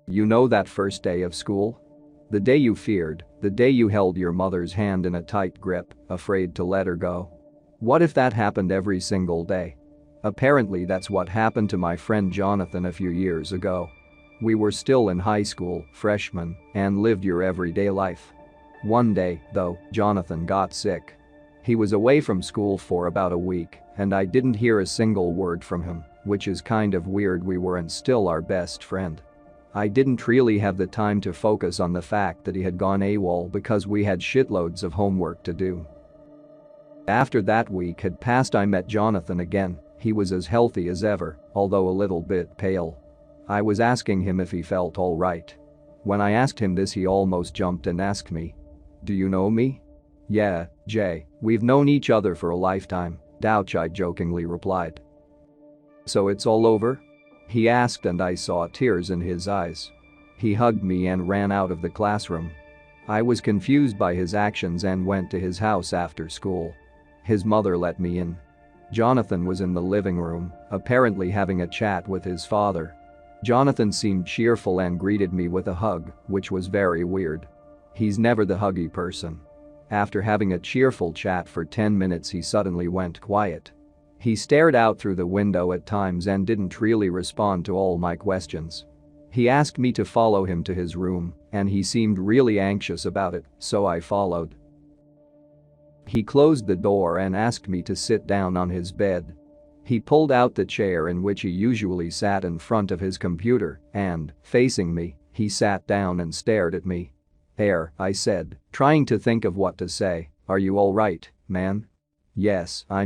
You know that first day of school? The day you feared, the day you held your mother's hand in a tight grip, afraid to let her go. What if that happened every single day? Apparently that's what happened to my friend Jonathan a few years ago. We were still in high school, freshmen, and lived your everyday life. One day, though, Jonathan got sick. He was away from school for about a week, and I didn't hear a single word from him, which is kind of weird. We weren't still our best friend. I didn't really have the time to focus on the fact that he had gone AWOL because we had shitloads of homework to do. After that week had passed, I met Jonathan again. He was as healthy as ever, although a little bit pale. I was asking him if he felt alright. When I asked him this, he almost jumped and asked me, "Do you know me?" "Yeah, Jay, we've known each other for a lifetime," Douch, I jokingly replied. "So it's all over?" he asked, and I saw tears in his eyes. He hugged me and ran out of the classroom. I was confused by his actions and went to his house after school. His mother let me in. Jonathan was in the living room, apparently having a chat with his father. Jonathan seemed cheerful and greeted me with a hug, which was very weird. He's never the huggy person. After having a cheerful chat for 10 minutes, he suddenly went quiet. He stared out through the window at times and didn't really respond to all my questions. He asked me to follow him to his room, and he seemed really anxious about it, so I followed. He closed the door and asked me to sit down on his bed. He pulled out the chair in which he usually sat in front of his computer and, facing me, he sat down and stared at me. "There," I said, trying to think of what to say. "Are you alright, man?" "Yes, I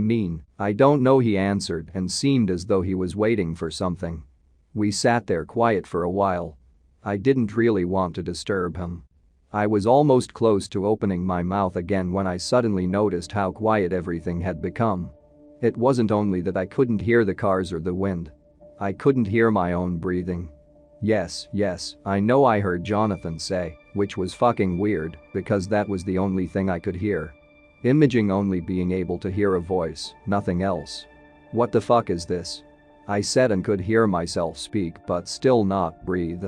don't know," he answered and seemed as though he was waiting for something. We sat there quiet for a while. I didn't really want to disturb him. I was almost close to opening my mouth again when I suddenly noticed how quiet everything had become. It wasn't only that I couldn't hear the cars or the wind. I couldn't hear my own breathing. Yes, I know, I heard Jonathan say, which was fucking weird because that was the only thing I could hear. Imaging only being able to hear a voice, nothing else. "What the fuck is this?" I said and could hear myself speak but still not breathe.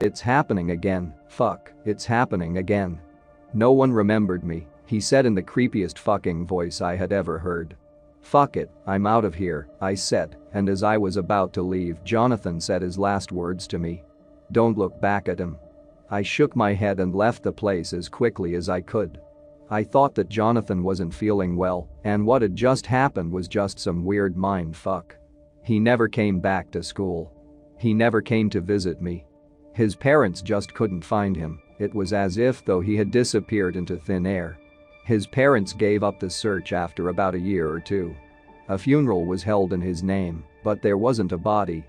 "It's happening again, fuck, it's happening again." "No one remembered me," he said in the creepiest fucking voice I had ever heard. "Fuck it, I'm out of here," I said, and as I was about to leave, Jonathan said his last words to me. "Don't look back at him." I shook my head and left the place as quickly as I could. I thought that Jonathan wasn't feeling well, and what had just happened was just some weird mind fuck. He never came back to school. He never came to visit me. His parents just couldn't find him. It was as if though he had disappeared into thin air. His parents gave up the search after about a year or two. A funeral was held in his name, but there wasn't a body.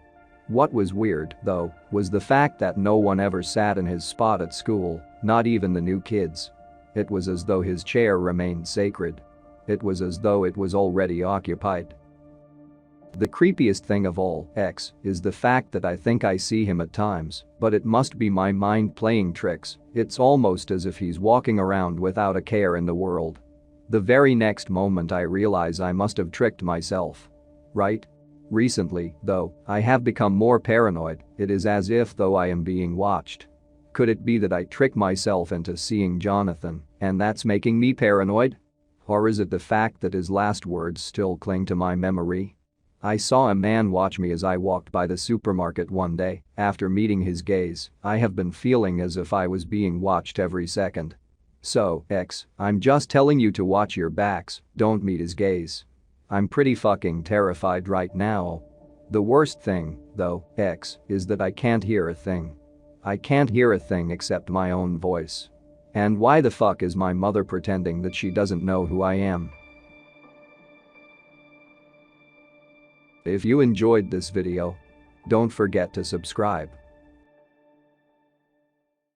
What was weird, though, was the fact that no one ever sat in his spot at school, not even the new kids. It was as though his chair remained sacred. It was as though it was already occupied. The creepiest thing of all, is the fact that I think I see him at times, but it must be my mind playing tricks. It's almost as if he's walking around without a care in the world. The very next moment I realize I must have tricked myself. Right? Recently, though, I have become more paranoid. It is as if though I am being watched. Could it be that I trick myself into seeing Jonathan, and that's making me paranoid? Or is it the fact that his last words still cling to my memory? I saw a man watch me as I walked by the supermarket one day. After meeting his gaze, I have been feeling as if I was being watched every second. So, I'm just telling you to watch your backs, don't meet his gaze. I'm pretty fucking terrified right now. The worst thing, though, is that I can't hear a thing. I can't hear a thing except my own voice. And why the fuck is my mother pretending that she doesn't know who I am? If you enjoyed this video, don't forget to subscribe.